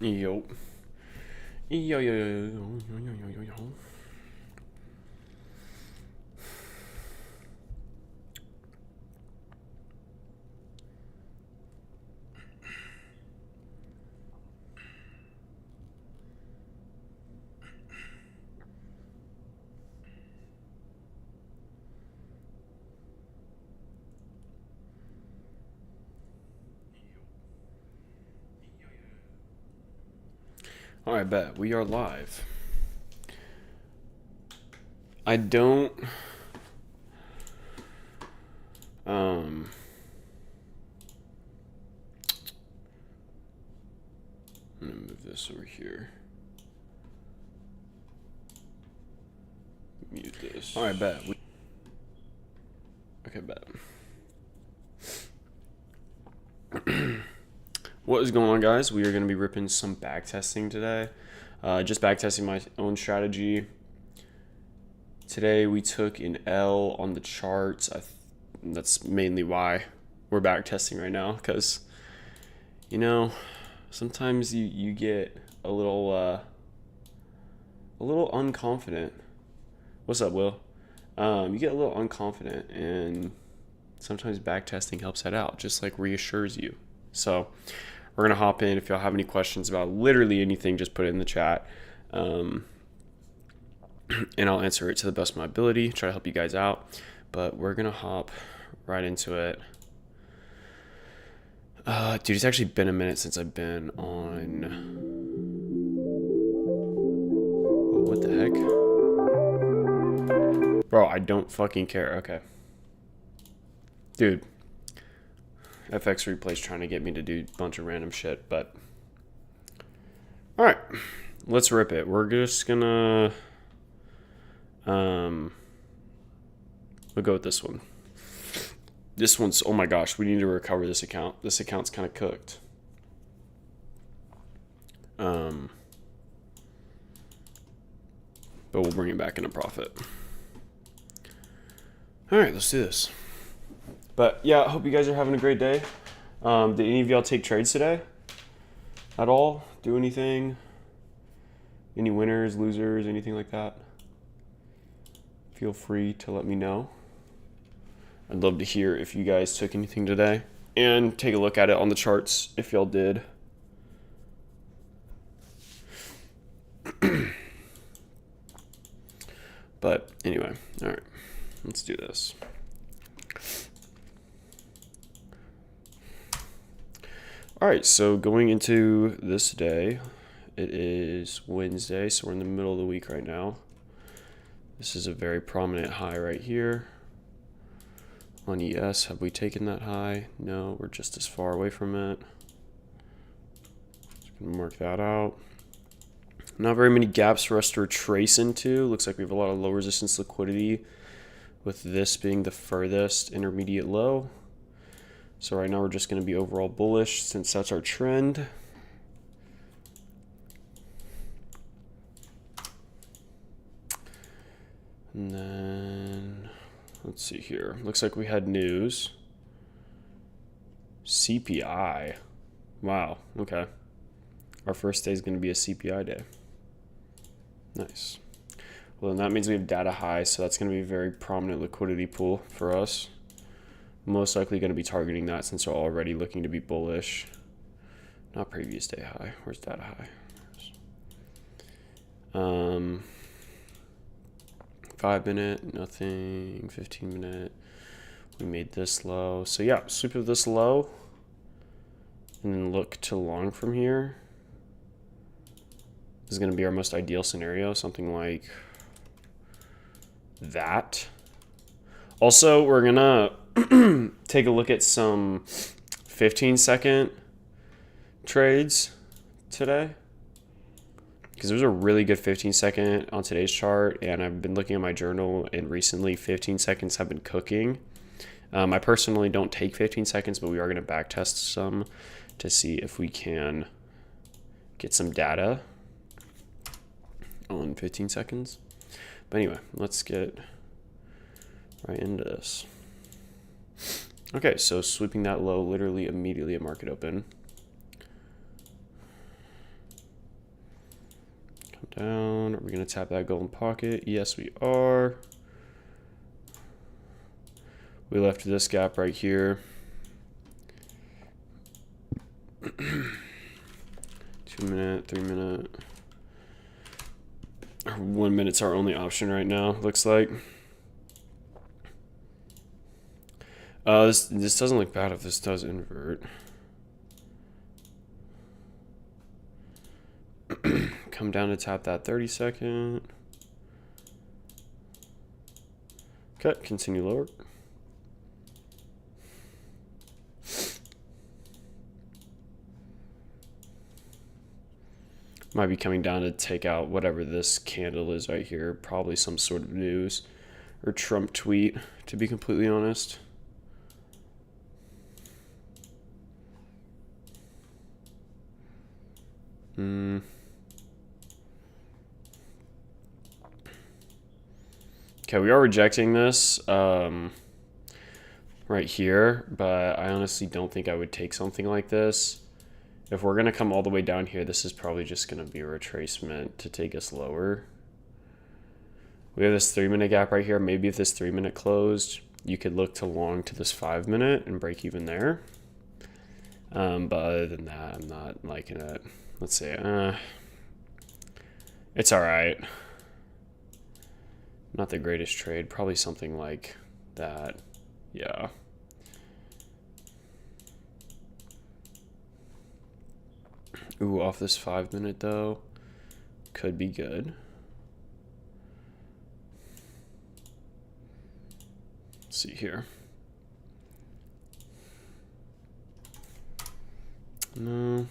Yo. Yo, yo, yo, yo, yo, yo, yo, yo. All right, bet we are live. I don't. I'm gonna move this over here. Mute this. All right, bet. Okay, bet. What is going on, guys? We are going to be ripping some backtesting today. Just backtesting my own strategy. Today we took an L on the charts. That's mainly why we're backtesting right now, because you know sometimes you get a little unconfident. What's up, Will? You get a little unconfident, and sometimes backtesting helps that out, just like reassures you. So we're gonna hop in. If y'all have any questions about literally anything, just put it in the chat, and I'll answer it to the best of my ability. Try to help you guys out. But we're gonna hop right into it. Dude, it's actually been a minute since I've been on. What the heck? Bro, I don't fucking care. Okay. Dude. FX Replay's trying to get me to do a bunch of random shit, but. Alright. Let's rip it. We're just gonna. We'll go with this one. This one's, oh my gosh, we need to recover this account. This account's kind of cooked. But we'll bring it back into profit. All right, let's do this. But yeah, I hope you guys are having a great day. Did any of y'all take trades today? At all? Do anything? Any winners, losers, anything like that? Feel free to let me know. I'd love to hear if you guys took anything today, and take a look at it on the charts if y'all did. But anyway, all right, let's do this. All right, so going into this day, it is Wednesday, so we're in the middle of the week right now. This is a very prominent high right here. On ES, have we taken that high? No, we're just as far away from it. Just gonna mark that out. Not very many gaps for us to retrace into. Looks like we have a lot of low resistance liquidity, with this being the furthest intermediate low. So right now we're just gonna be overall bullish since that's our trend. And then let's see here. Looks like we had news. CPI. Wow, okay. Our first day is going to be a CPI day. Nice. Well, then that means we have data high, so that's going to be a very prominent liquidity pool for us. Most likely going to be targeting that since we're already looking to be bullish. Not previous day high. Where's data high? 5 minute, nothing. 15 minute, we made this low. So yeah, sweep of this low, and then look to long from here. This is going to be our most ideal scenario, something like that. Also, we're gonna take a look at some 15-second trades today, because there's a really good 15-second on today's chart, and I've been looking at my journal, and recently 15 seconds have been cooking. I personally don't take 15 seconds, but we are going to backtest some to see if we can get some data on 15 seconds. But anyway, let's get right into this. Okay, so sweeping that low literally immediately at market open. down. Are we going to tap that golden pocket? Yes, we are. We left this gap right here. 2 minute, 3 minute. 1 minute's our only option right now, looks like. This doesn't look bad if this does invert. Come down to tap that 30-second. Okay, continue lower. Might be coming down to take out whatever this candle is right here. Probably some sort of news or Trump tweet, to be completely honest. Okay, we are rejecting this right here, but I honestly don't think I would take something like this. If we're going to come all the way down here, this is probably just going to be a retracement to take us lower. We have this 3 minute gap right here. Maybe if this 3 minute closed, you could look to long to this 5 minute and break even there. But other than that, I'm not liking it. Let's see. It's all right. Not the greatest trade. Probably something like that. Yeah. Ooh, off this 5 minute though. Could be good. Let's see here. No.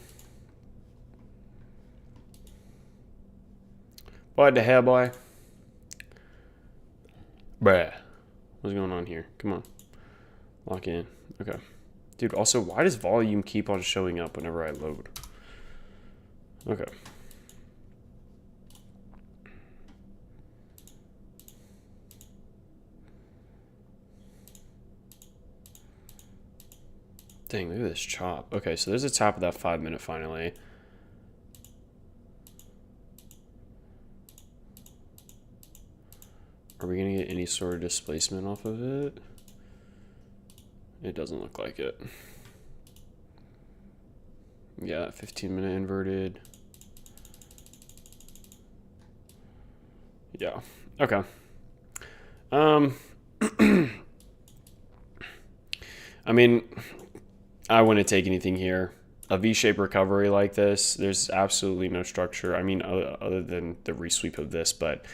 What the hell, boy? Bruh. What's going on here? Come on. Lock in. Okay. Dude, also, why does volume keep on showing up whenever I load? Okay. Dang, look at this chop. Okay, so there's a tap of that 5 minute finally. Are we going to get any sort of displacement off of it? It doesn't look like it. Yeah, 15 minute inverted. Yeah. Okay. I mean, I wouldn't take anything here. A V-shaped recovery like this, there's absolutely no structure. I mean, other than the resweep of this, but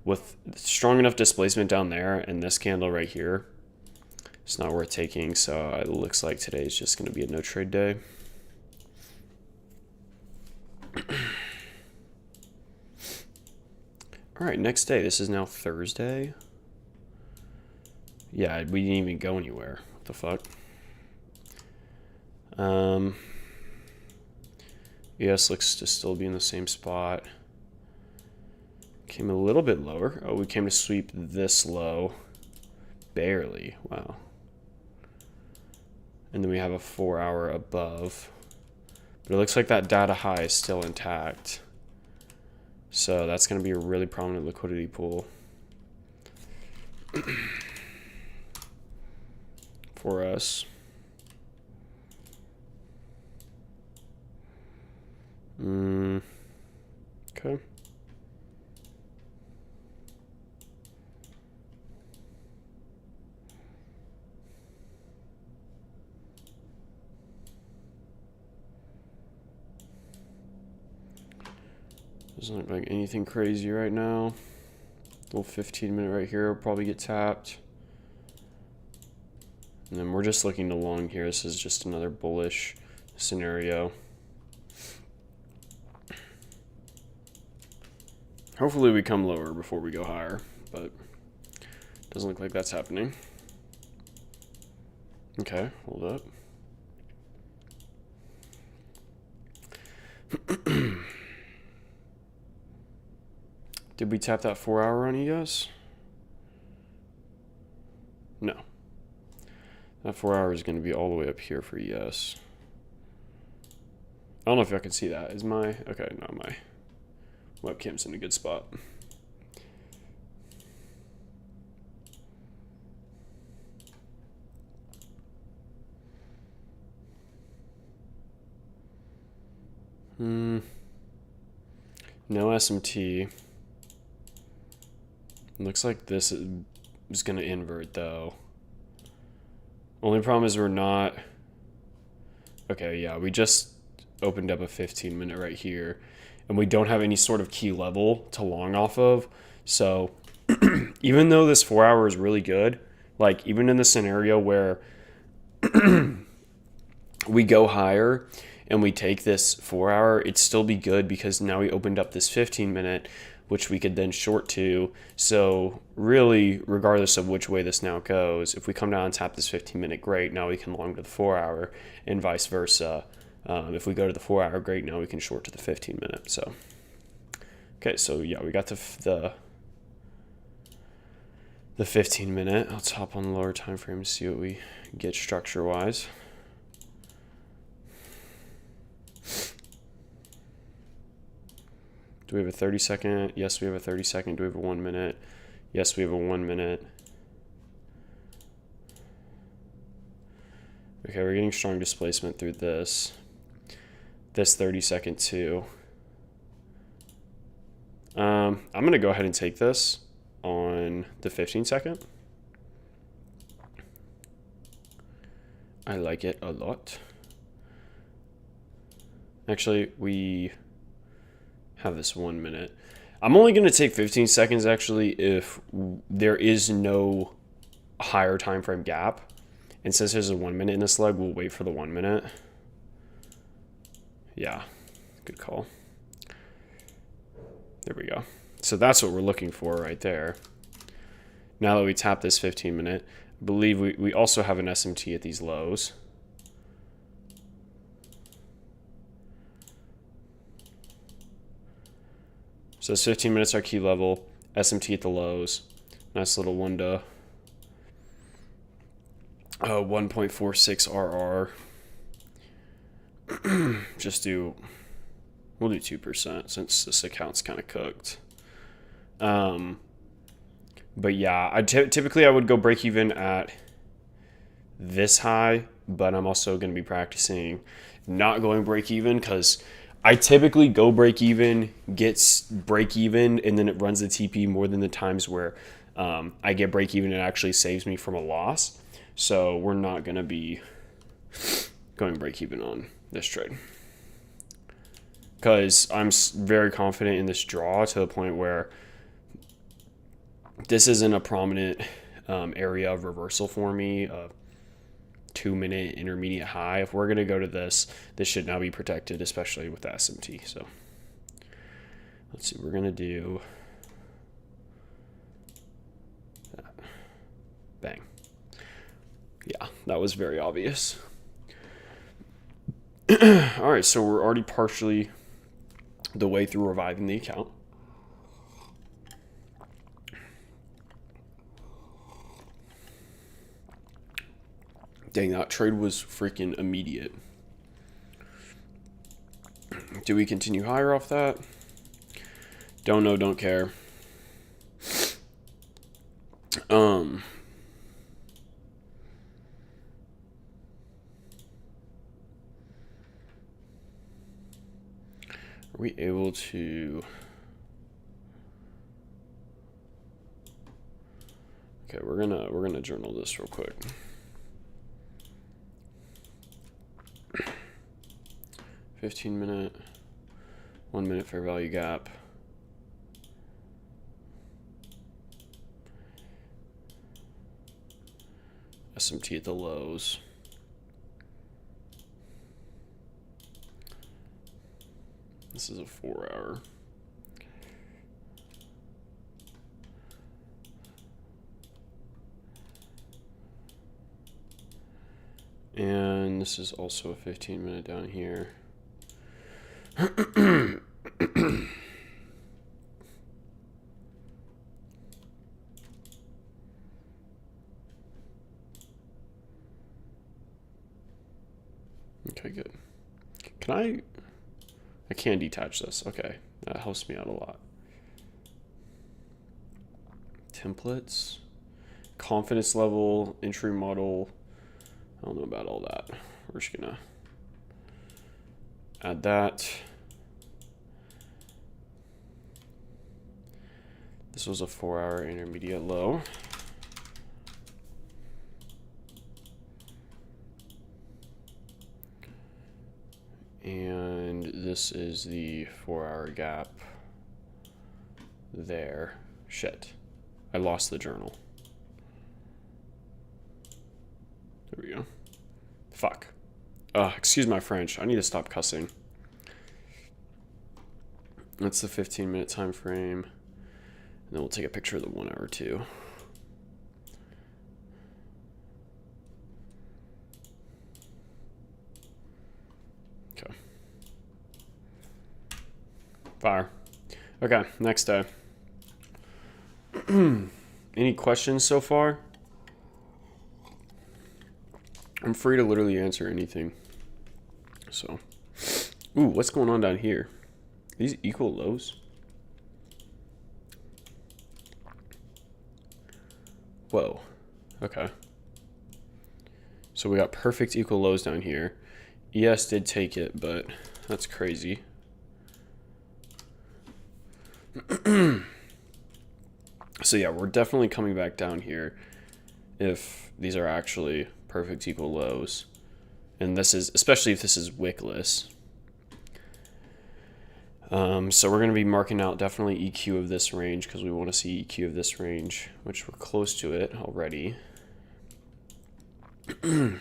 with strong enough displacement down there and this candle right here, it's not worth taking. So it looks like today is just going to be a no trade day. All right, next day. This is now Thursday. Yeah, we didn't even go anywhere. What the fuck? ES looks to still be in the same spot. Came a little bit lower. Oh, we came to sweep this low. Barely. Wow. And then we have a 4 hour above. But it looks like that data high is still intact. So that's going to be a really prominent liquidity pool for us. Okay. Doesn't look like anything crazy right now. Little 15 minute right here will probably get tapped. And then we're just looking to long here. This is just another bullish scenario. Hopefully we come lower before we go higher, but doesn't look like that's happening. Okay, hold up. Did we tap that 4 hour on ES? No. That 4 hour is going to be all the way up here for ES. I don't know if y'all can see that. Is my... Okay, not my... Webcam's in a good spot. No SMT. Looks like this is going to invert though. Only problem is we're not. Okay, yeah, we just opened up a 15-minute right here, and we don't have any sort of key level to long off of. So even though this 4 hour is really good, like even in the scenario where we go higher and we take this 4 hour, it'd still be good because now we opened up this 15-minute, which we could then short to. So really, regardless of which way this now goes, if we come down and tap this 15-minute, great, now we can long to the 4 hour, and vice versa. If we go to the 4 hour, great, now we can short to the 15-minute. So, okay, so yeah, we got the 15-minute. Let's hop on the lower time frame to see what we get structure-wise. Do we have a 30-second? Yes, we have a 30-second. Do we have a 1 minute? Yes, we have a 1 minute. Okay, we're getting strong displacement through this 30-second too. I'm going to go ahead and take this on the 15-second. I like it a lot. Actually, we have this 1 minute. I'm only going to take 15 seconds actually if there is no higher time frame gap. And since there's a 1 minute in this leg, we'll wait for the 1 minute. Yeah, good call. There we go. So that's what we're looking for right there. Now that we tap this 15 minute, I believe we also have an SMT at these lows. So this 15 minutes our key level, SMT at the lows. Nice little 1.46 RR. We'll do 2% since this account's kind of cooked. But yeah, typically I would go break even at this high, but I'm also going to be practicing not going break even because I typically go break even, gets break even, and then it runs the TP more than the times where I get break even and it actually saves me from a loss. So we're not going to be going break even on this trade because I'm very confident in this draw to the point where this isn't a prominent area of reversal for me. 2 minute intermediate high. If we're going to go to this should now be protected, especially with the SMT. So let's see, we're going to do that. Bang. Yeah, that was very obvious. All right, so we're already partially the way through reviving the account. Dang, that trade was freaking immediate. Do we continue higher off that? Don't know, don't care. Are we able to... Okay, we're gonna journal this real quick. $15-minute, 1 minute fair value gap. SMT at the lows. This is a 4 hour. And this is also a 15-minute down here. Okay, good. I can detach this. Okay, That helps me out a lot. Templates, confidence level, entry model. I don't know about all that. We're just gonna add that. This was a 4-hour intermediate low. And this is the 4-hour gap there. Shit. I lost the journal. There we go. Fuck. Excuse my French. I need to stop cussing. That's the 15-minute time frame. And then we'll take a picture of the 1 hour too. Okay. Fire. Okay, next day. Any questions so far? I'm free to literally answer anything. So, ooh, what's going on down here? These equal lows? Whoa. Okay. So we got perfect equal lows down here. ES did take it, but that's crazy. So yeah, we're definitely coming back down here if these are actually perfect equal lows. And this is, especially if this is wickless. So we're going to be marking out definitely EQ of this range because we want to see EQ of this range, which we're close to it already. Let's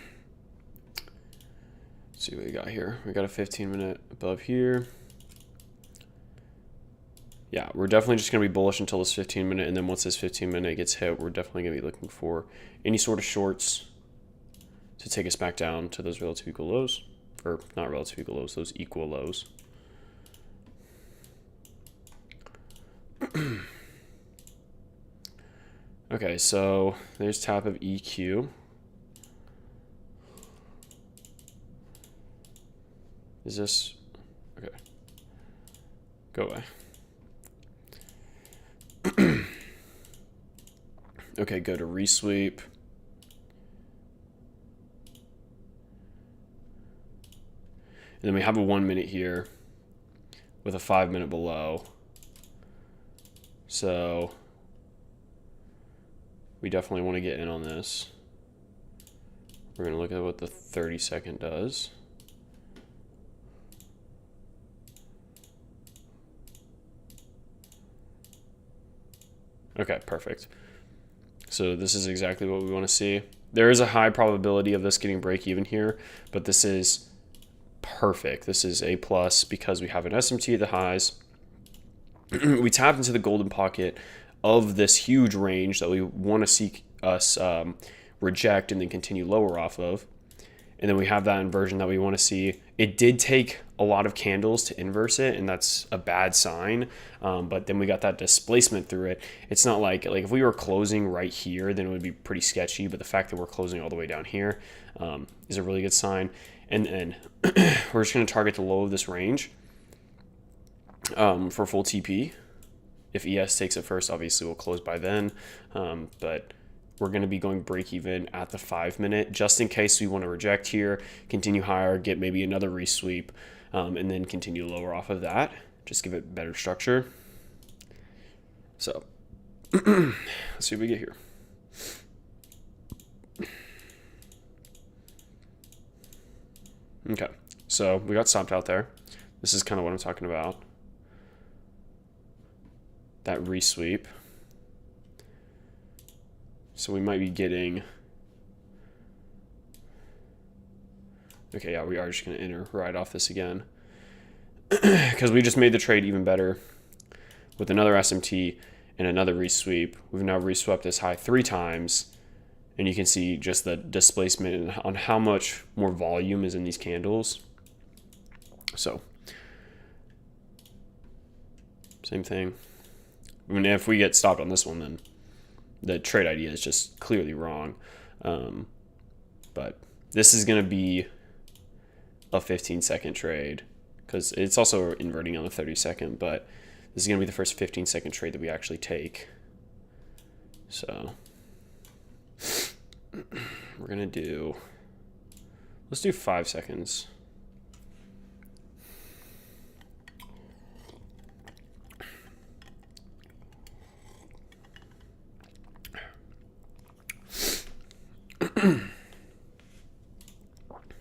see what we got here. We got a 15-minute above here. Yeah, we're definitely just going to be bullish until this 15-minute, and then once this 15-minute gets hit, we're definitely going to be looking for any sort of shorts to take us back down to those relative equal lows, or not relative equal lows, those equal lows. Okay, so there's tap of EQ. Is this, okay, go away. Okay, go to resweep. And then we have a 1 minute here with a 5 minute below. So we definitely want to get in on this. We're going to look at what the 30-second does. Okay, perfect. So this is exactly what we want to see. There is a high probability of this getting break even here, but this is perfect. This is A+ because we have an SMT at the highs. We tapped into the golden pocket of this huge range that we want to see us reject and then continue lower off of. And then we have that inversion that we want to see. It did take a lot of candles to inverse it, and that's a bad sign. But then we got that displacement through it. It's not like if we were closing right here, then it would be pretty sketchy. But the fact that we're closing all the way down here is a really good sign. And then we're just going to target the low of this range for full TP. If ES takes it first, obviously we'll close by then. But we're going to be going break even at the 5 minute just in case we want to reject here, continue higher, get maybe another resweep, and then continue lower off of that. Just give it better structure. So let's see what we get here. Okay, so we got stopped out there. This is kind of what I'm talking about. That resweep. So we might be getting, okay, yeah, we are just going to enter right off this again because we just made the trade even better with another SMT and another resweep. We've now reswept this high 3 times, and you can see just the displacement on how much more volume is in these candles. So same thing. I mean, if we get stopped on this one, then the trade idea is just clearly wrong. But this is going to be a 15-second trade because it's also inverting on the 30-second, but this is going to be the first 15-second trade that we actually take. So we're going to do, let's do 5 seconds.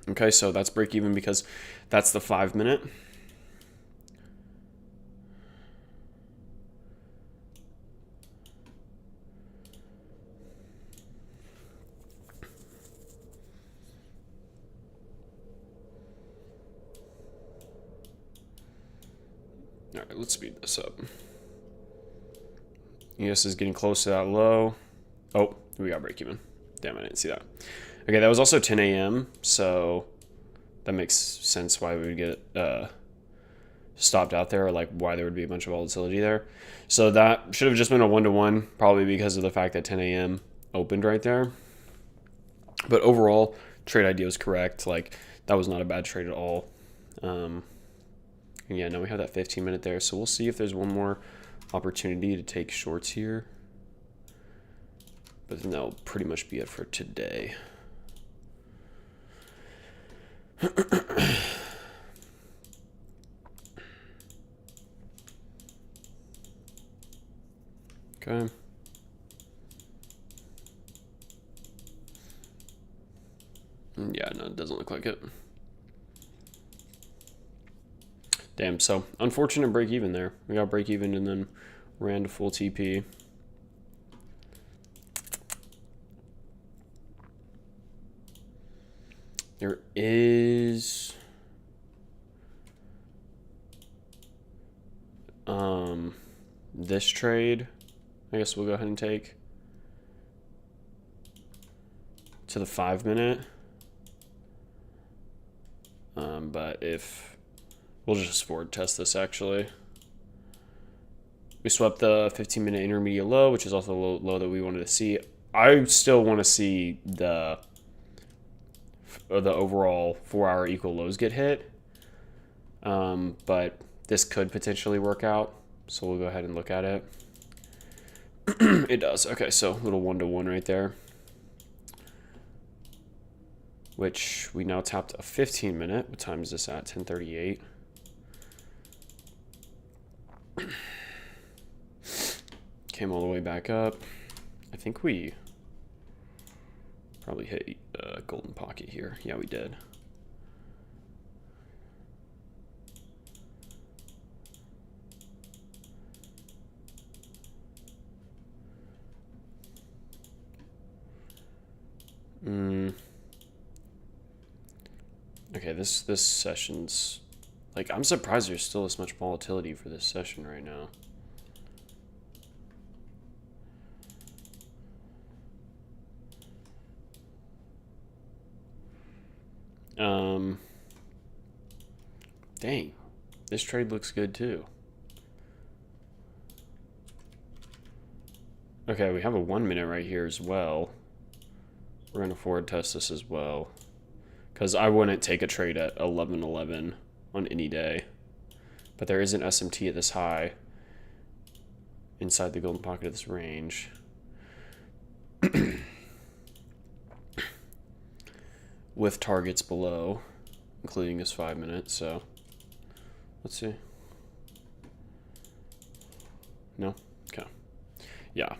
Okay, so that's break even because that's the 5 minute. All right, let's speed this up. ES is getting close to that low. Oh, we got break even. Damn, I didn't see that. Okay, that was also 10 a.m., so that makes sense why we would get stopped out there, or like why there would be a bunch of volatility there. So that should have just been a 1-to-1, probably because of the fact that 10 a.m. opened right there. But overall, trade idea was correct. Like, that was not a bad trade at all. Yeah, now we have that 15-minute there, so we'll see if there's one more opportunity to take shorts here. But then that'll pretty much be it for today. Okay. Yeah, no, it doesn't look like it. Damn, so unfortunate break even there. We got break even and then ran to full TP. There is this trade, I guess we'll go ahead and take to the 5 minute. But if we'll just forward test this actually. We swept the 15-minute intermediate low, which is also the low that we wanted to see. I still want to see the overall 4-hour equal lows get hit. But this could potentially work out. So we'll go ahead and look at it. It does. Okay, so little 1-to-1 right there. Which we now tapped a 15-minute. What time is this at? 10:38. Came all the way back up. I think we probably hit golden pocket here. Yeah, we did. Okay, this session's like, I'm surprised there's still this much volatility for this session right now. Dang, this trade looks good too. Okay, we have a 1 minute right here as well. We're gonna forward test this as well, because I wouldn't take a trade at 11:11 on any day. But there is an SMT at this high inside the golden pocket of this range. With targets below, including this 5 minutes, so let's see. No? Okay. Yeah.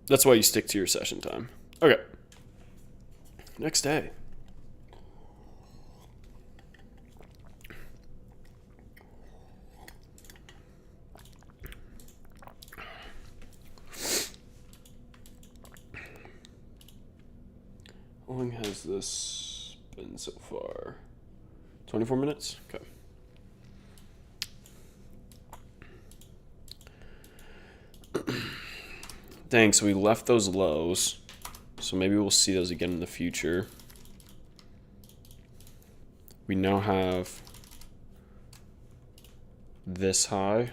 That's why you stick to your session time. Okay. Next day. How long has this been so far? 24 minutes? Okay. Dang, so we left those lows. So maybe we'll see those again in the future. We now have this high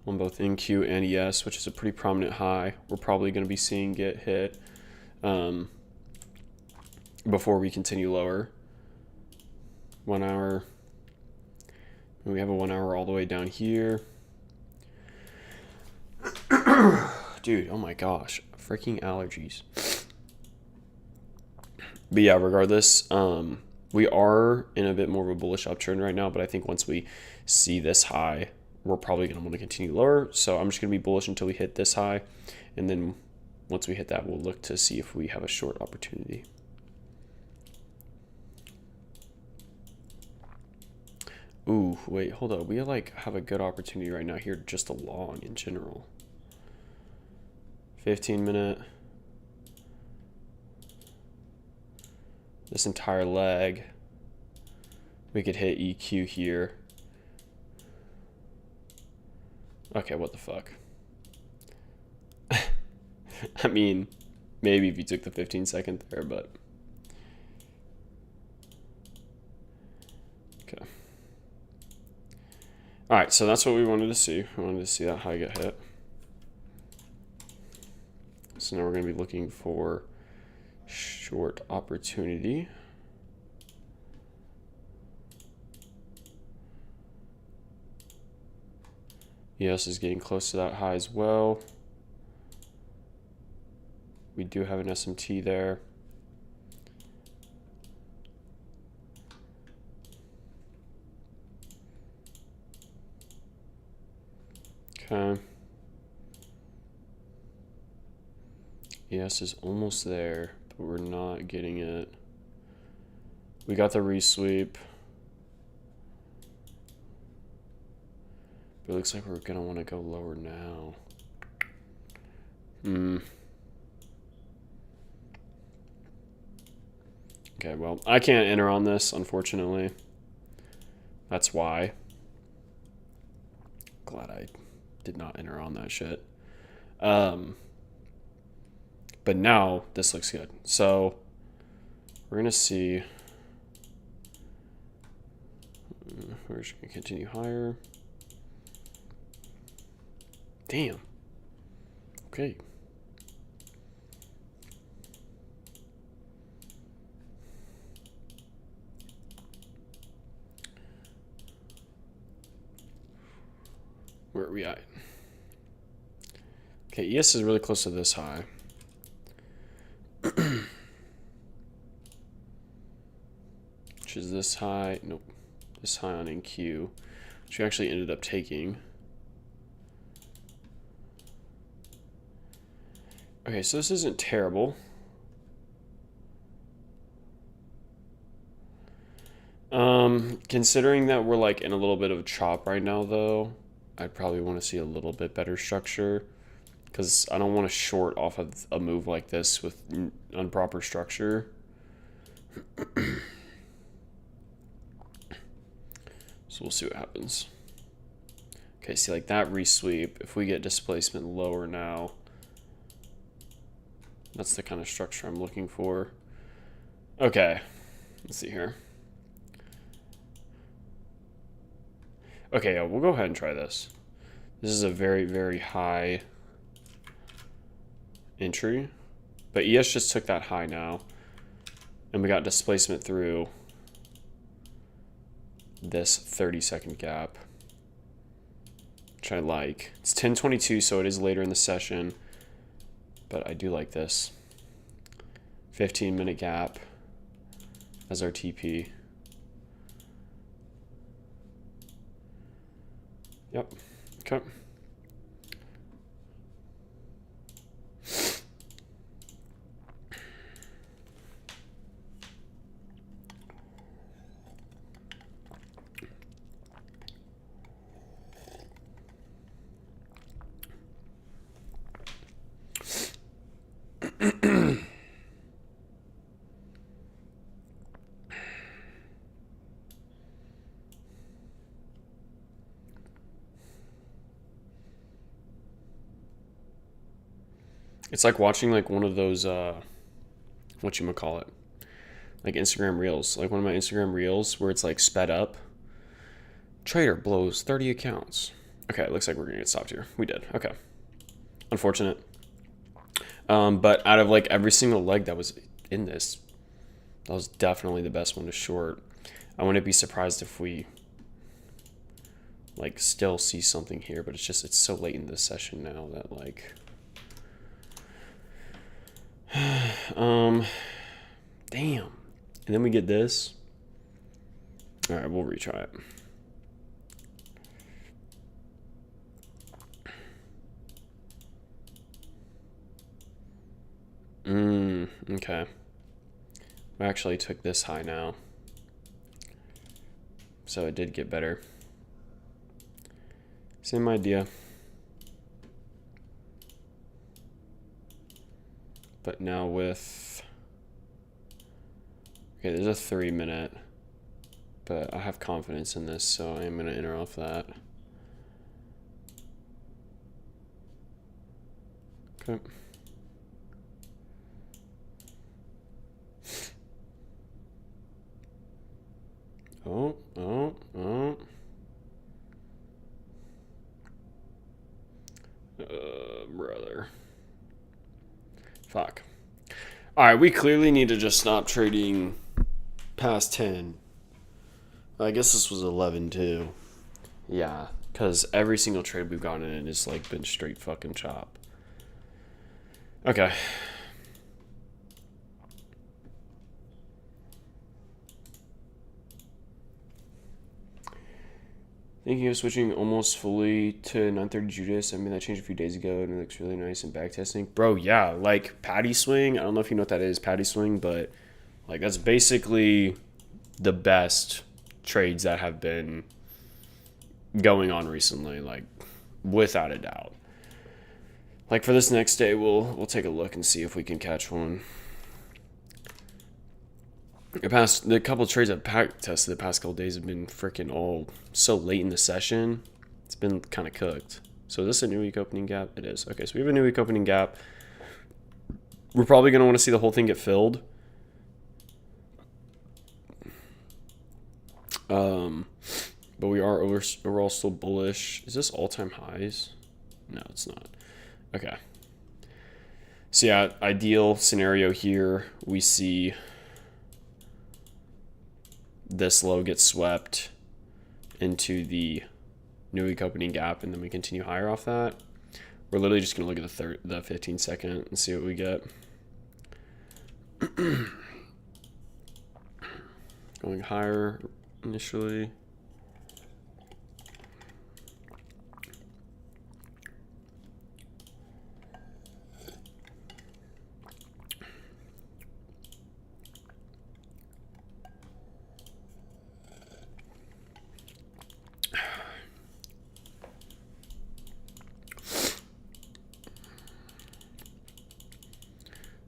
on both NQ and ES, which is a pretty prominent high. We're probably going to be seeing get hit before we continue lower. 1 hour. We have a 1 hour all the way down here. Dude, oh my gosh. Freaking allergies. But yeah, regardless, we are in a bit more of a bullish uptrend right now, but I think once we see this high, we're probably going to want to continue lower. So I'm just going to be bullish until we hit this high. And then once we hit that, we'll look to see if we have a short opportunity. Ooh, wait, hold up. We like have a good opportunity right now here, just a long in general. 15-minute. This entire leg. We could hit EQ here. Okay, what the fuck? I mean, maybe if you took the 15-second there, but... Okay. Alright, so that's what we wanted to see. We wanted to see that high get hit. So now we're going to be looking for short opportunity. ES is getting close to that high as well. We do have an SMT there. Okay. ES is almost there, but we're not getting it. We got the resweep. But it looks like we're gonna want to go lower now. Okay, well, I can't enter on this, unfortunately. That's why. Glad I did not enter on that shit. But now this looks good. So we're gonna see. We're just gonna continue higher. Damn. Okay. Where are we at? Okay, ES is really close to this high. Which is this high. Nope. This high on NQ. Which we actually ended up taking. Okay, so this isn't terrible. Considering that we're like in a little bit of a chop right now though, I'd probably want to see a little bit better structure because I don't want to short off of a move like this with improper structure. So we'll see what happens. Okay, see like that resweep, if we get displacement lower now, that's the kind of structure I'm looking for. Okay, let's see here. Okay, yeah, we'll go ahead and try this. This is a very, very high entry, but ES just took that high now, and we got displacement through this 30-second gap, which I like. It's 10:22, so it is later in the session, but I do like this. 15-minute gap as our TP. Yep. Okay. It's like watching like one of those whatchamacallit, like Instagram Reels. Like one of my Instagram Reels where it's like sped up. Trader blows 30 accounts. Okay, it looks like we're gonna get stopped here. We did. Okay. Unfortunate. But out of like every single leg that was in this, that was definitely the best one to short. I wouldn't be surprised if we like still see something here, but it's so late in this session now that like damn. And then we get this. All right, we'll retry it. Okay. We actually took this high now. So it did get better. Same idea. But now with... Okay, there's a 3 minute. But I have confidence in this, so I am going to enter off that. Okay. Oh. Brother. Fuck. Alright, we clearly need to just stop trading past 10. I guess this was 11 too. Yeah, because every single trade we've gotten in has like been straight fucking chop. Okay. Thinking of switching almost fully to 930 Judas. I made that change a few days ago and it looks really nice in backtesting. Bro, yeah, like patty swing. I don't know if you know what that is, patty swing, but like that's basically the best trades that have been going on recently, like without a doubt. Like for this next day, we'll take a look and see if we can catch one. The couple of trades I've tested the past couple days have been freaking all so late in the session. It's been kind of cooked. So is this a new week opening gap? It is. Okay, so we have a new week opening gap. We're probably going to want to see the whole thing get filled. But we are overall still bullish. Is this all-time highs? No, it's not. Okay. So yeah, ideal scenario here, we see this low gets swept into the new week opening gap, and then we continue higher off that. We're literally just going to look at the 15 second and see what we get. Going higher initially.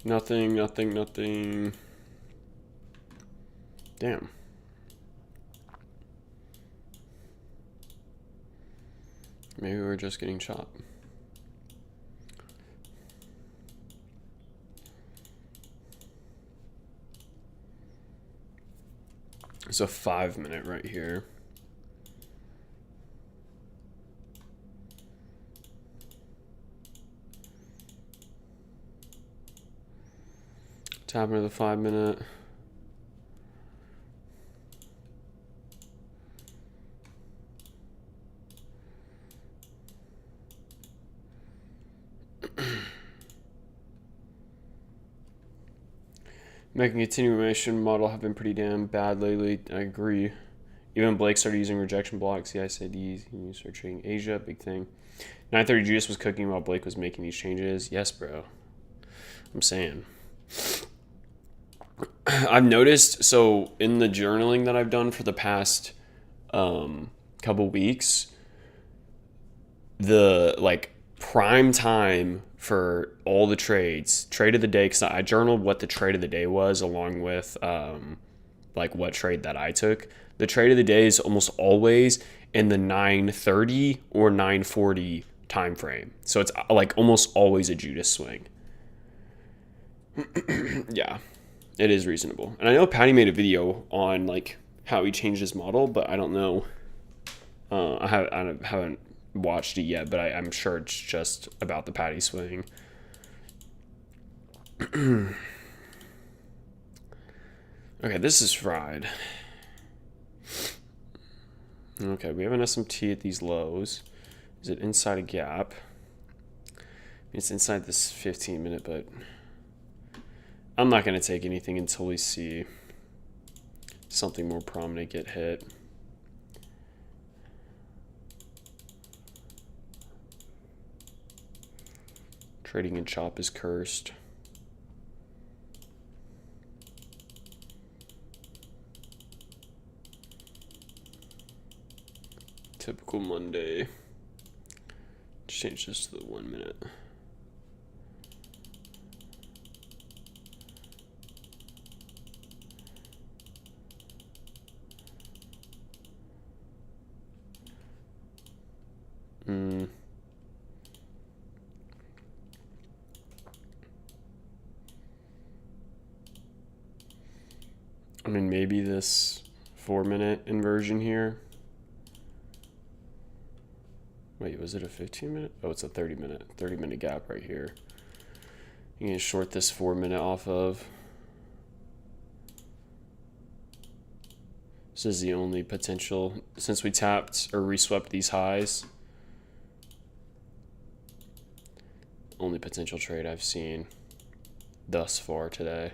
Nothing. Damn. Maybe we're just getting chopped. It's a 5 minute right here. Tap into the 5 minute. Making continuation model have been pretty damn bad lately. I agree. Even Blake started using rejection blocks. Yeah, I said these. You start trading Asia, big thing. 930 Judas was cooking while Blake was making these changes. Yes, bro. I'm saying. I've noticed, so in the journaling that I've done for the past couple weeks, the like prime time for all the trade of the day, because I journaled what the trade of the day was along with like what trade that I took. The trade of the day is almost always in the 9:30 or 9:40 time frame. So it's like almost always a Judas swing. Yeah, it is reasonable. And I know Patty made a video on like how he changed his model, but I don't know. I haven't watched it yet, but I'm sure it's just about the Patty swing. Okay, this is fried. Okay, we have an SMT at these lows. Is it inside a gap? It's inside this 15-minute, but I'm not going to take anything until we see something more prominent get hit. Trading in chop is cursed. Typical Monday. Change this to the 1 minute. I mean, maybe this 4 minute inversion here. Wait, was it a 15 minute? Oh, it's a 30 minute gap right here. You can short this 4 minute off of. This is the only potential, since we tapped or reswept these highs, only potential trade I've seen thus far today.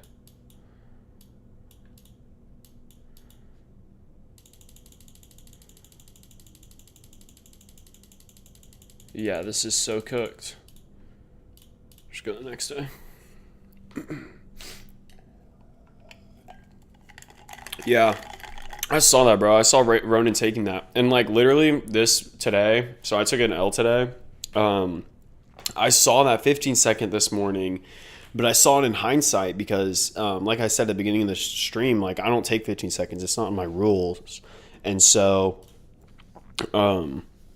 Yeah, this is so cooked. Just go to the next day. Yeah, I saw that, bro. I saw Ronan taking that. And like literally this today, so I took an L today. I saw that 15-second this morning, but I saw it in hindsight because like I said at the beginning of the stream, like I don't take 15 seconds. It's not in my rules. And so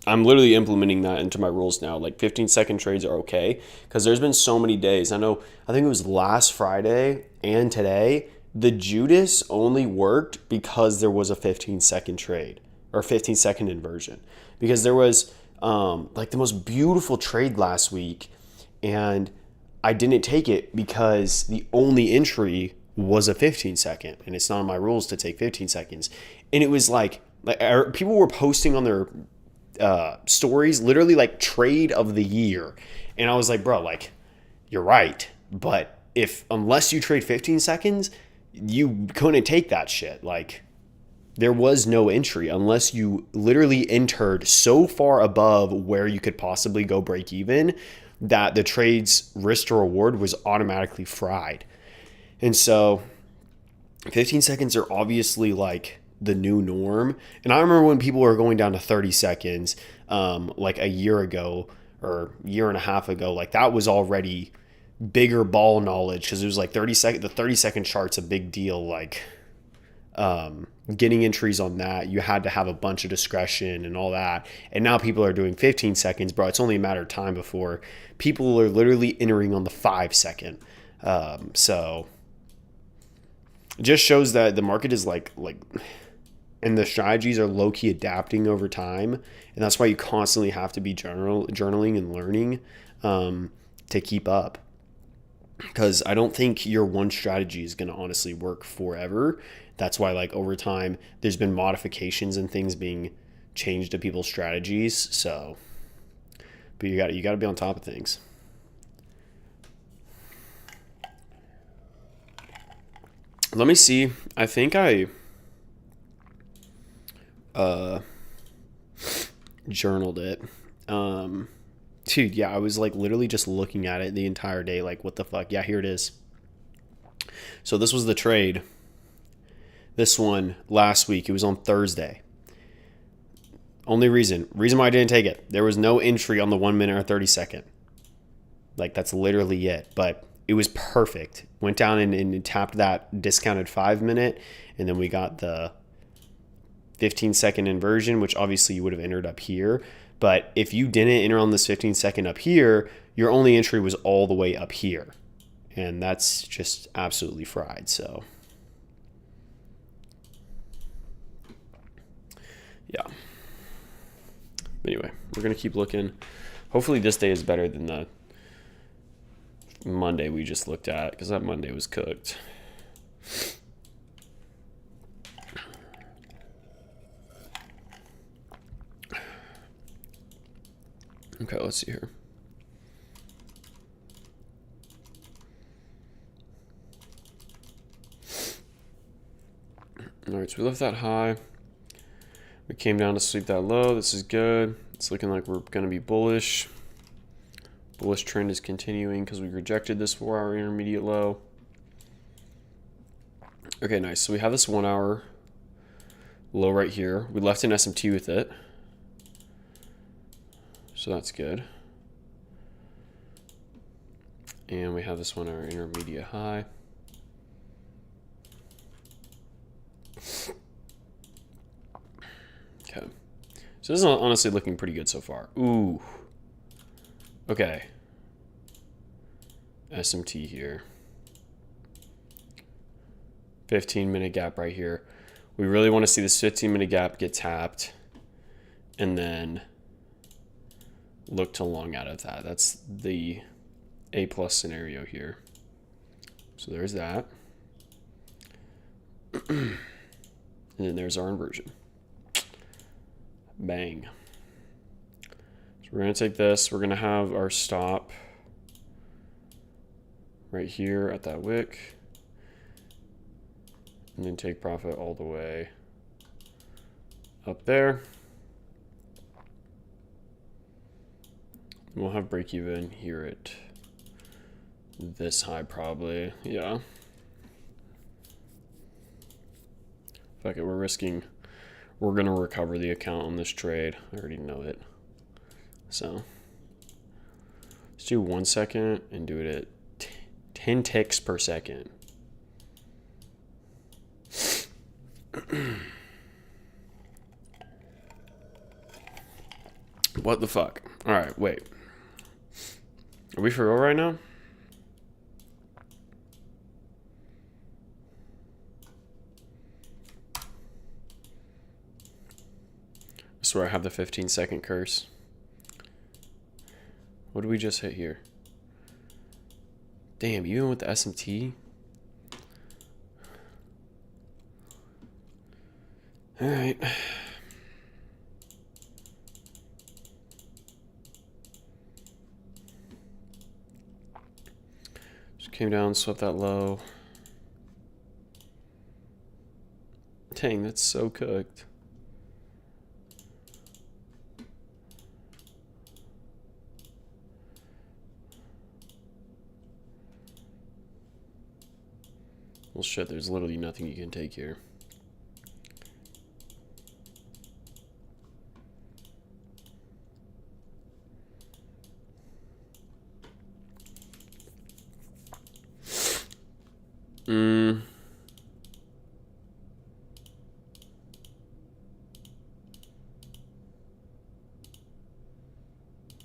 I'm literally implementing that into my rules now. Like 15-second trades are okay because there's been so many days. I think it was last Friday and today, the Judas only worked because there was a 15-second trade or 15-second inversion, because there was like the most beautiful trade last week and I didn't take it because the only entry was a 15-second and it's not in my rules to take 15 seconds. And it was like people were posting on their stories literally like trade of the year, and I was like, bro, like you're right, but unless you trade 15 seconds you couldn't take that shit. Like there was no entry unless you literally entered so far above where you could possibly go break even that the trade's risk to reward was automatically fried. And so 15 seconds are obviously like the new norm. And I remember when people were going down to 30 seconds like a year ago or year and a half ago, like that was already bigger ball knowledge because it was like the 30-second chart's a big deal. Like getting entries on that, you had to have a bunch of discretion and all that. And now people are doing 15 seconds, bro. It's only a matter of time before people are literally entering on the 5-second. So it just shows that the market is like and the strategies are low-key adapting over time. And that's why you constantly have to be journaling and learning to keep up. Because I don't think your one strategy is going to honestly work forever. That's why like over time, there's been modifications and things being changed to people's strategies. So, but you got to be on top of things. Let me see. I think I journaled it. Dude, yeah, I was like literally just looking at it the entire day. Like, what the fuck? Yeah, here it is. So this was the trade. This one last week, it was on Thursday. Only reason why I didn't take it, there was no entry on the 1 minute or 30-second. Like, that's literally it. But it was perfect. Went down and tapped that discounted 5 minute, and then we got the 15-second inversion, which obviously you would have entered up here. But if you didn't enter on this 15-second up here, your only entry was all the way up here. And that's just absolutely fried. So, yeah. Anyway, we're going to keep looking. Hopefully this day is better than the Monday we just looked at, because that Monday was cooked. Okay, let's see here. All right, so we left that high. We came down to sweep that low. This is good. It's looking like we're going to be bullish. Bullish trend is continuing because we rejected this 4-hour intermediate low. Okay, nice. So we have this 1 hour low right here. We left an SMT with it. So that's good. And we have this 1 hour intermediate high. Okay. So this is honestly looking pretty good so far. Ooh. Okay. SMT here. 15-minute gap right here. We really want to see this 15-minute gap get tapped and then look to long out of that. That's the A+ scenario here. So there's that. And then there's our inversion. Bang. So we're going to take this. We're going to have our stop right here at that wick. And then take profit all the way up there. We'll have break even here at this high probably. Yeah. Fuck it, we're gonna recover the account on this trade. I already know it. So let's do 1 second and do it at 10 ticks per second. What the fuck? All right, wait. Are we for real right now? I swear I have the 15-second curse. What did we just hit here? Damn, even with the SMT? All right. Just came down, swept that low. Dang, that's so cooked. Well, shit, there's literally nothing you can take here.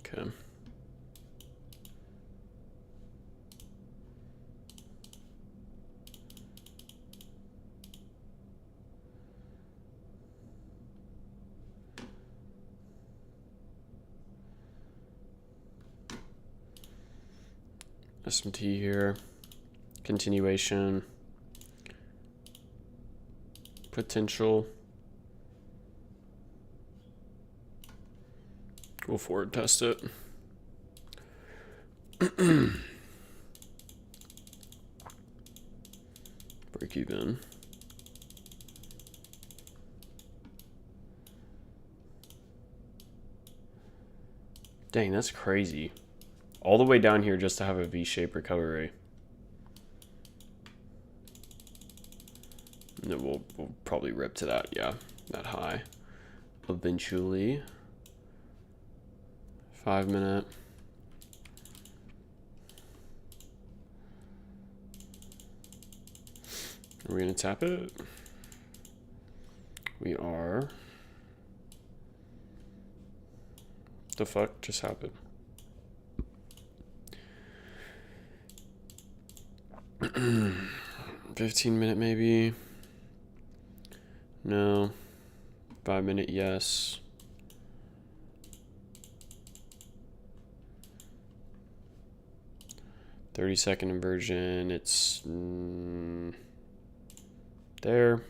Okay. SMT here. Continuation. Potential. Go forward, test it. Break even. Dang, that's crazy. All the way down here just to have a V-shaped recovery. And then we'll probably rip to that, yeah, that high. Eventually. 5 minute. Are we gonna tap it? We are. The fuck just happened? 15-minute maybe. No. 5 minute, yes. "30-second inversion, it's there.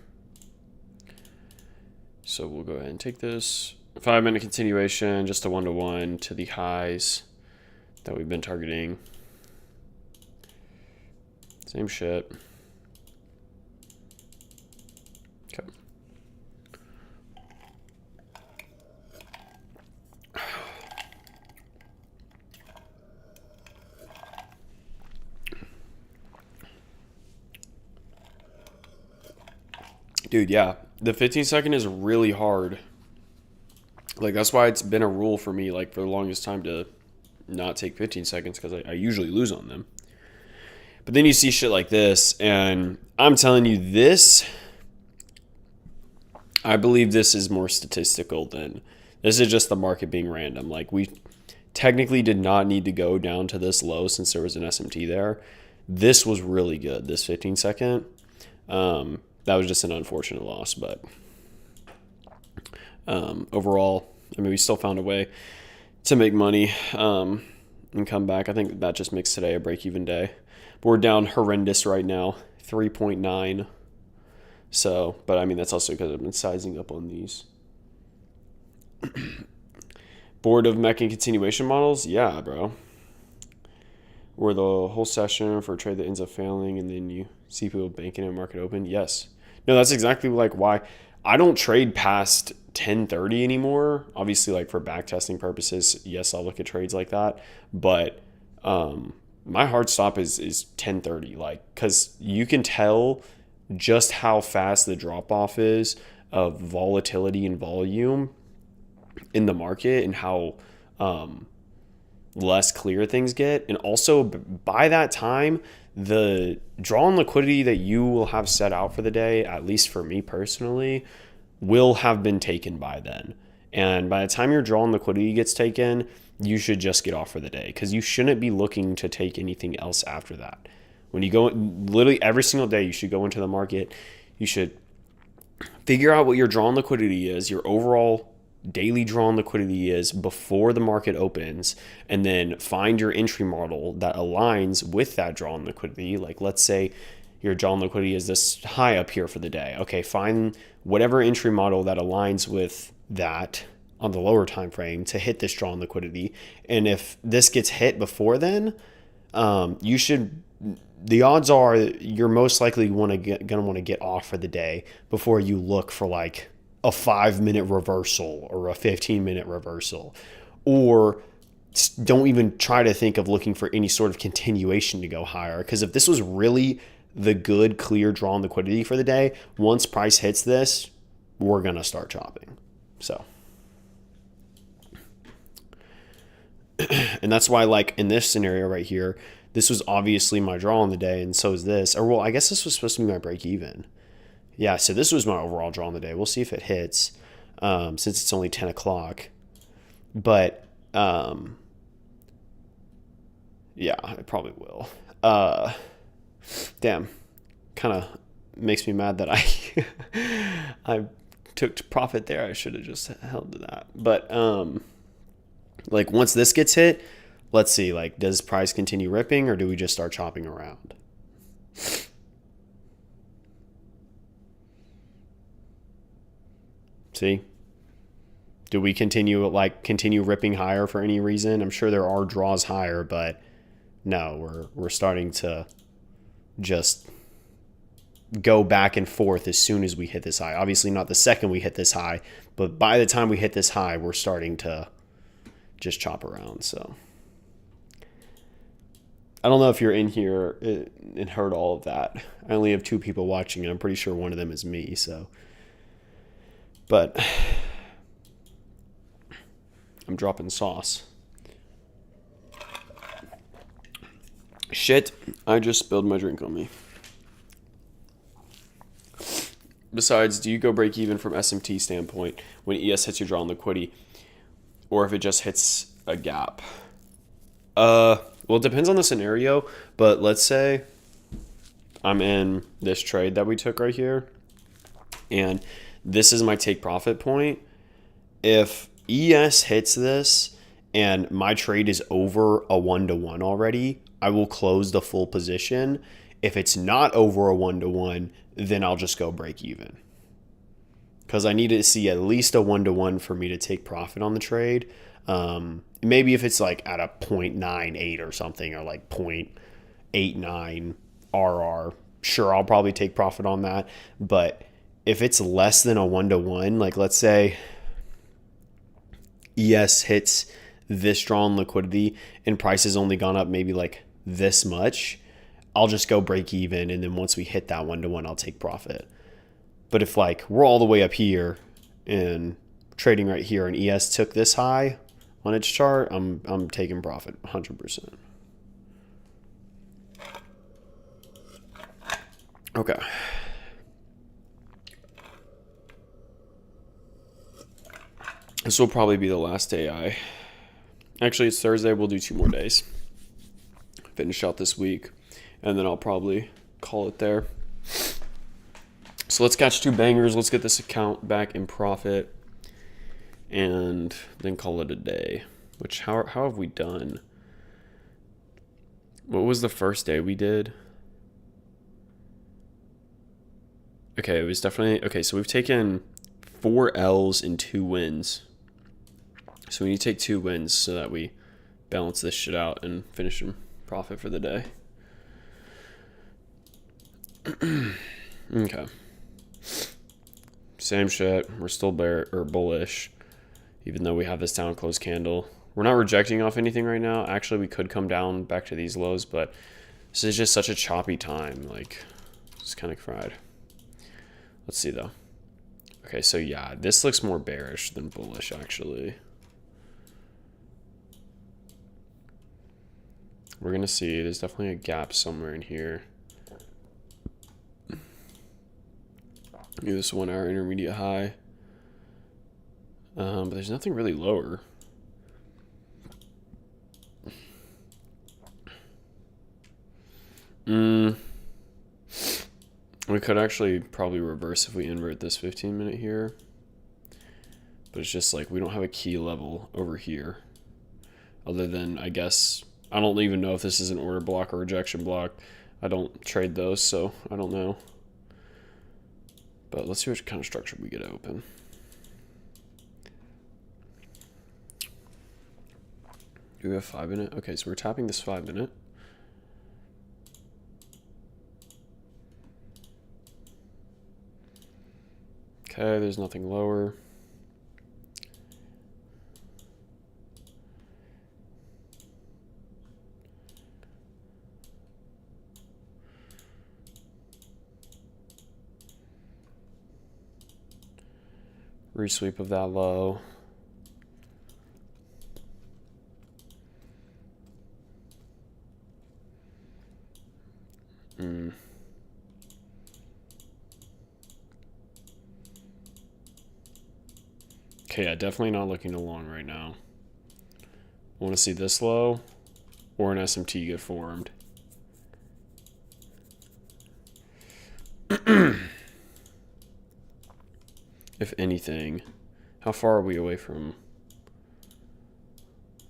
So we'll go ahead and take this. 5-minute continuation, just a 1-to-1 to the highs that we've been targeting. Same shit. Okay. Dude, yeah. The 15-second is really hard. Like, that's why it's been a rule for me, like, for the longest time to not take 15 seconds, because I usually lose on them. But then you see shit like this, and I'm telling you, I believe this is more statistical than, this is just the market being random. Like, we technically did not need to go down to this low since there was an SMT there. This was really good, this 15 second. That was just an unfortunate loss, but overall, I mean, we still found a way to make money and come back. I think that just makes today a break-even day. But we're down horrendous right now, 3.9. So, but I mean, that's also because I've been sizing up on these. Bored of meching continuation models? Yeah, bro. Or the whole session for a trade that ends up failing and then you see people banking in market open? Yes. No, that's exactly like why I don't trade past 10:30 anymore. Obviously, like for backtesting purposes, yes, I'll look at trades like that. But my hard stop is 10:30, like, because you can tell just how fast the drop off is of volatility and volume in the market and how less clear things get. And also by that time, the draw on liquidity that you will have set out for the day, at least for me personally, will have been taken by then. And by the time your draw on liquidity gets taken, you should just get off for the day, because you shouldn't be looking to take anything else after that. When you go, literally every single day, you should go into the market. You should figure out what your draw on liquidity is, your overall daily draw on liquidity is before the market opens, and then find your entry model that aligns with that draw on liquidity. Like, let's say your draw on liquidity is this high up here for the day. Okay, find whatever entry model that aligns with that on the lower time frame to hit this draw on liquidity. And if this gets hit before then, the odds are you're most likely gonna want to get off for the day before you look for like a 5-minute reversal or a 15-minute reversal, or don't even try to think of looking for any sort of continuation to go higher. Because if this was really the good, clear draw on liquidity for the day, once price hits this, we're going to start chopping. So, and that's why, like in this scenario right here, this was obviously my draw on the day, and so is this. Or, well, I guess this was supposed to be my break even. Yeah, so this was my overall draw on the day. We'll see if it hits, since it's only 10 o'clock. But, yeah, it probably will. Damn, kind of makes me mad that I took profit there. I should have just held to that. But, like, once this gets hit, let's see, like, does price continue ripping, or do we just start chopping around? See? Do we continue ripping higher for any reason? I'm sure there are draws higher, but no, we're starting to just go back and forth as soon as we hit this high. Obviously not the second we hit this high, but by the time we hit this high, we're starting to just chop around. So I don't know if you're in here and heard all of that. I only have 2 people watching, and I'm pretty sure one of them is me, so. But I'm dropping sauce. Shit, I just spilled my drink on me. Besides, do you go break even from SMT standpoint when ES hits your draw on liquidity, or if it just hits a gap? Well, it depends on the scenario, but let's say I'm in this trade that we took right here, and this is my take profit point. If ES hits this and my trade is over a 1-to-1 already, I will close the full position. If it's not over a 1-to-1, then I'll just go break even. because I need to see at least a 1-to-1 for me to take profit on the trade. Maybe if it's like at a 0.98 or something, or like 0.89 RR, sure, I'll probably take profit on that. But if it's less than a 1-to-1, like let's say ES hits this draw on liquidity and price has only gone up maybe like this much, I'll just go break even. And then once we hit that 1-to-1, I'll take profit. But if like we're all the way up here and trading right here and ES took this high on its chart, I'm taking profit 100%. Okay. This will probably be the last day actually, it's Thursday. We'll do 2 more days. Finish out this week, and then I'll probably call it there. So let's catch 2 bangers. Let's get this account back in profit, and then call it a day. Which, how have we done? What was the first day we did? Okay, it was definitely... Okay, so we've taken 4 L's and 2 wins. So we need to take 2 wins so that we balance this shit out and finish in profit for the day. Okay. Same shit. We're still bullish, even though we have this down close candle. We're not rejecting off anything right now. Actually, we could come down back to these lows, but this is just such a choppy time. Like, it's kind of fried. Let's see though. Okay, so yeah, this looks more bearish than bullish actually. We're gonna see. There's definitely a gap somewhere in here. Maybe this 1 hour intermediate high. But there's nothing really lower. We could actually probably reverse if we invert this 15-minute here. But it's just like we don't have a key level over here. Other than, I guess, I don't even know if this is an order block or rejection block. I don't trade those, so I don't know. But let's see what kind of structure we get open. Do we have 5-minute? Okay, so we're tapping this 5-minute. Okay, there's nothing lower. Resweep of that low. Okay, yeah, definitely not looking to long right now. I want to see this low or an SMT get formed. If anything. How far are we away from...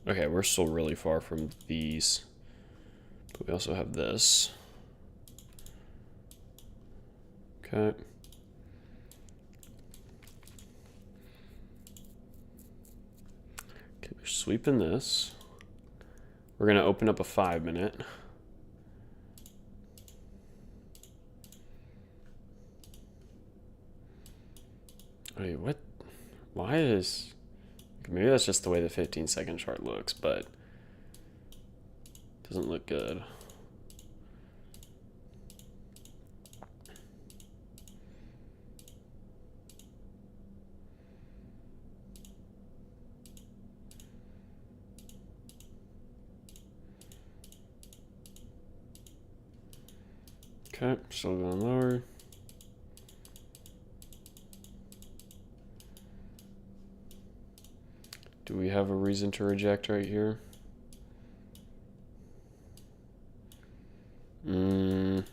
Okay, we're still really far from these. But we also have this. Okay. Okay, we're sweeping this. We're going to open up a 5-minute. Wait, what? Why is... Maybe that's just the way the 15-second chart looks, but it doesn't look good. Okay, still going lower. Do we have a reason to reject right here? No.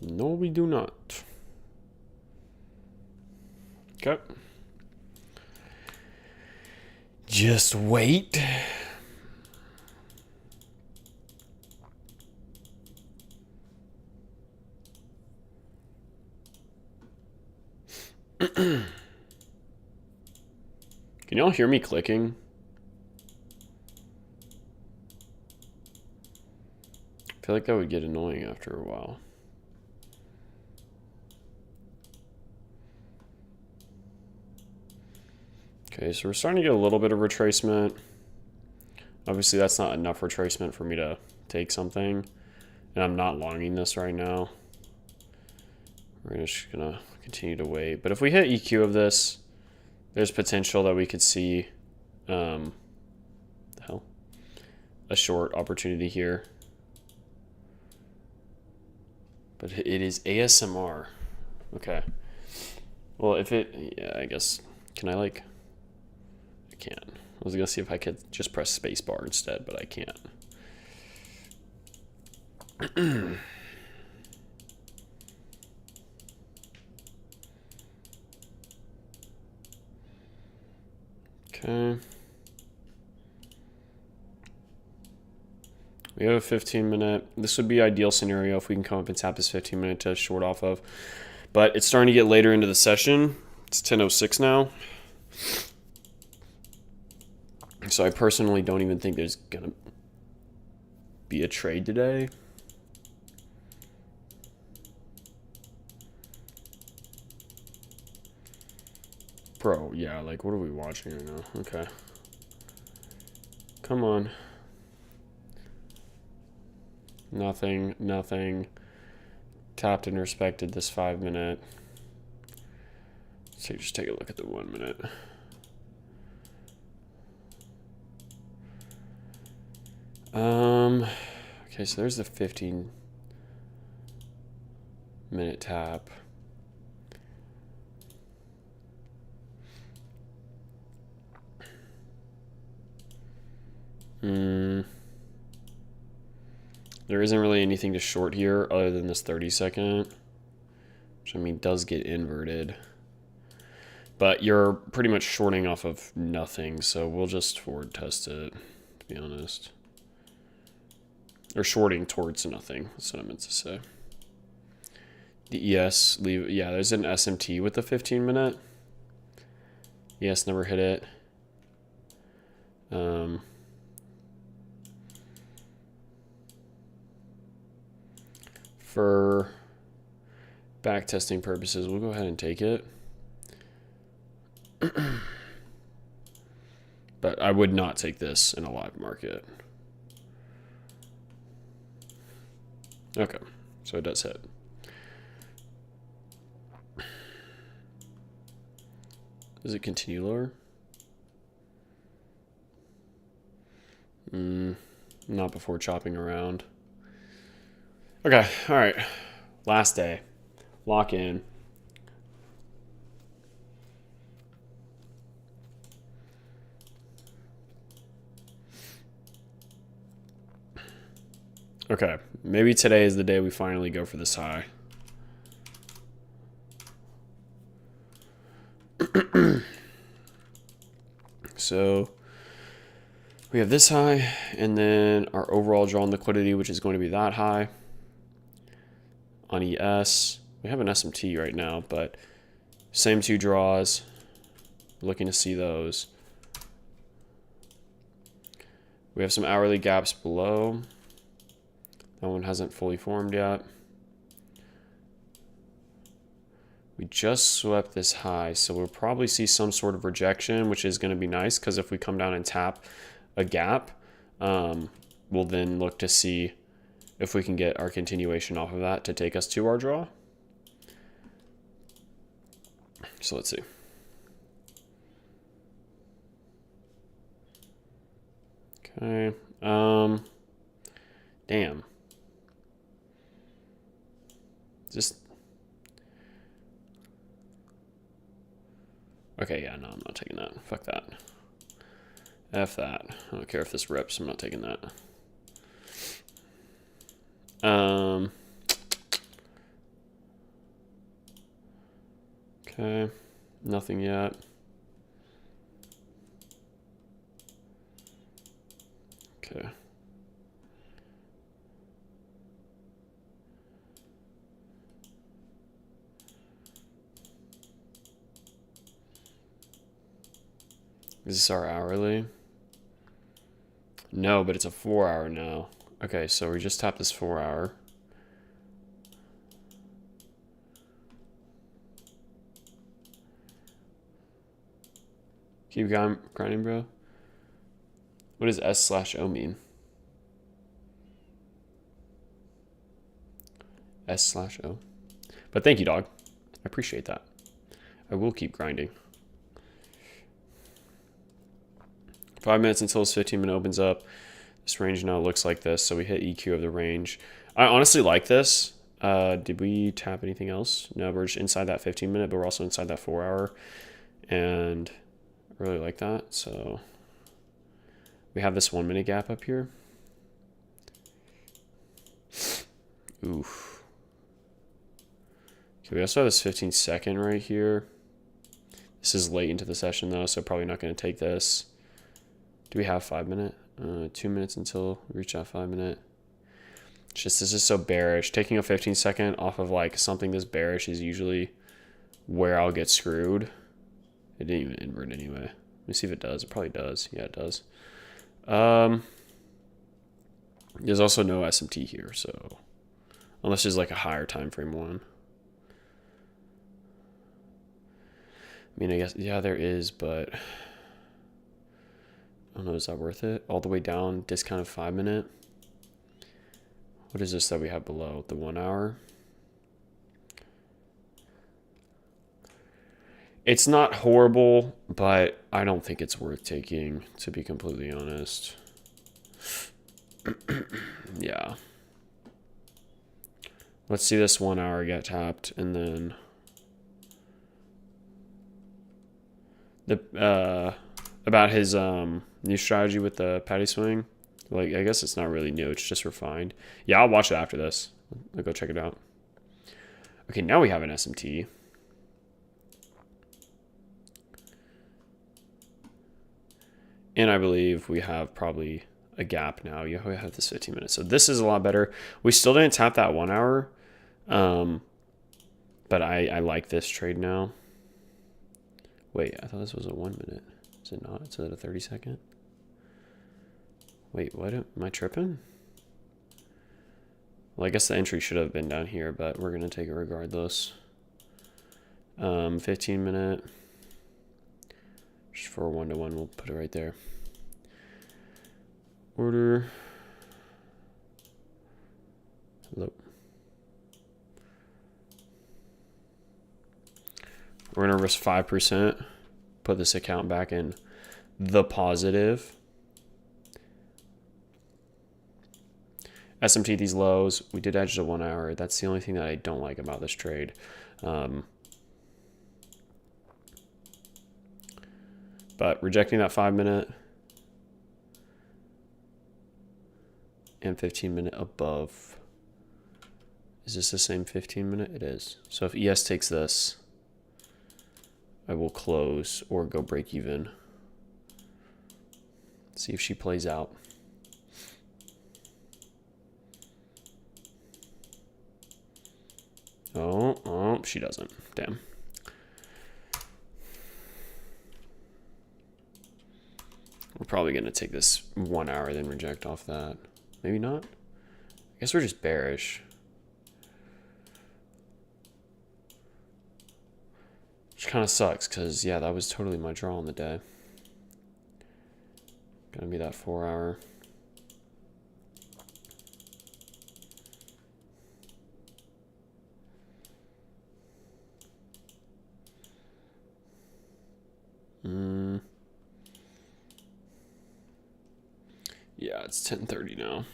No, we do not. Okay. Just wait. Can y'all hear me clicking? I feel like that would get annoying after a while. Okay, so we're starting to get a little bit of retracement. Obviously, that's not enough retracement for me to take something. And I'm not longing this right now. We're just gonna continue to wait. But if we hit EQ of this, there's potential that we could see a short opportunity here. But it is ASMR. Okay. Well, if it, yeah, I guess, can I like, I can't. I was gonna see if I could just press spacebar instead, but I can't. Okay. We have a 15-minute. This would be ideal scenario if we can come up and tap this 15-minute to short off of. But it's starting to get later into the session. It's 10:06 now. So I personally don't even think there's going to be a trade today. Bro, yeah, like what are we watching right now? Okay. Come on. Nothing. Tapped and respected this 5-minute. So just take a look at the 1 minute. Okay, so there's the 15-minute tap. There isn't really anything to short here other than this 30-second, which I mean does get inverted. But you're pretty much shorting off of nothing, so we'll just forward test it, to be honest. Or shorting towards nothing, that's what I meant to say. The ES, leave, yeah, there's an SMT with the 15-minute. ES never hit it. For backtesting purposes, we'll go ahead and take it. But I would not take this in a live market. Okay, so it does hit. Does it continue lower? Not before chopping around. Okay, all right. Last day. Lock in. Okay, maybe today is the day we finally go for this high. So we have this high, and then our overall drawn liquidity, which is going to be that high. On ES, we have an SMT right now, but same two draws. Looking to see those. We have some hourly gaps below. That one hasn't fully formed yet. We just swept this high, so we'll probably see some sort of rejection, which is going to be nice because if we come down and tap a gap, we'll then look to see if we can get our continuation off of that to take us to our draw. So let's see. Okay. Damn. Just. Okay, yeah, no, I'm not taking that. Fuck that. F that. I don't care if this rips, I'm not taking that. Okay, nothing yet. Okay. Is this our hourly? No, but it's a 4 hour now. Okay, so we just tapped this 4 hour. Keep grinding, bro. What does S/O mean? S/O. But thank you, dog. I appreciate that. I will keep grinding. 5 minutes until this 15-minute opens up. This range now looks like this, so we hit EQ of the range. I honestly like this. Did we tap anything else? No, we're just inside that 15-minute, but we're also inside that 4 hour. And I really like that. So we have this 1 minute gap up here. Oof. Okay, we also have this 15-second right here. This is late into the session though, so probably not going to take this. Do we have 5 minute? 2 minutes until we reach that 5 minute. It's just, this is so bearish. Taking a 15-second off of like something this bearish is usually where I'll get screwed. It didn't even invert anyway. Let me see if it does. It probably does. Yeah, it does. There's also no SMT here, so unless there's like a higher time frame one. I mean, I guess, yeah, there is, but I don't know, is that worth it? All the way down, discounted 5 minute. What is this that we have below? The 1 hour? It's not horrible, but I don't think it's worth taking, to be completely honest. Yeah. Let's see this 1 hour get tapped, and then about his new strategy with the patty swing. Like, I guess it's not really new, it's just refined. Yeah, I'll watch it after this. I'll go check it out. Okay, now we have an SMT. And I believe we have probably a gap now. Yeah, we have this 15 minutes. So this is a lot better. We still didn't tap that 1 hour. But I like this trade now. Wait, I thought this was a 1 minute. Is it not? Is it a 30-second? Wait, what? Am I tripping? Well, I guess the entry should have been down here, but we're going to take it regardless. 15 minute. Just for a 1-to-1, we'll put it right there. Order. Hello. We're going to risk 5%. Put this account back in the positive. SMT these lows. We did edge the 1 hour. That's the only thing that I don't like about this trade. But rejecting that 5 minute and 15 minute above. Is this the same 15 minute? It is. So if ES takes this, I will close or go break even. See if she plays out. Oh, she doesn't. Damn. We're probably going to take this 1 hour, then reject off that. Maybe not. I guess we're just bearish. Which kind of sucks because, yeah, that was totally my draw on the day. Gonna be that 4 hour. Yeah, it's 10:30 now.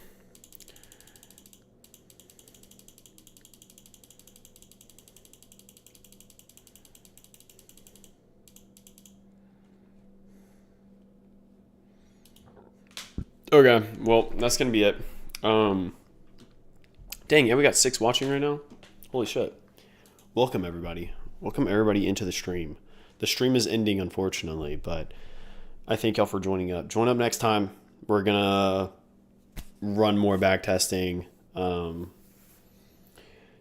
Okay, well, that's gonna be it. Dang, yeah, we got 6 watching right now. Holy shit. Welcome everybody. Welcome everybody into the stream. The stream is ending, unfortunately, but I thank y'all for joining up. Join up next time. We're gonna run more back testing.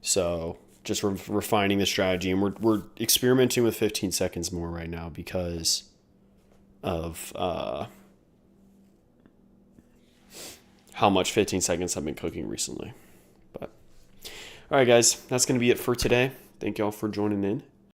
So just refining the strategy, and we're experimenting with 15 seconds more right now because of how much 15 seconds I've been cooking recently. But all right, guys, that's going to be it for today. Thank y'all for joining in.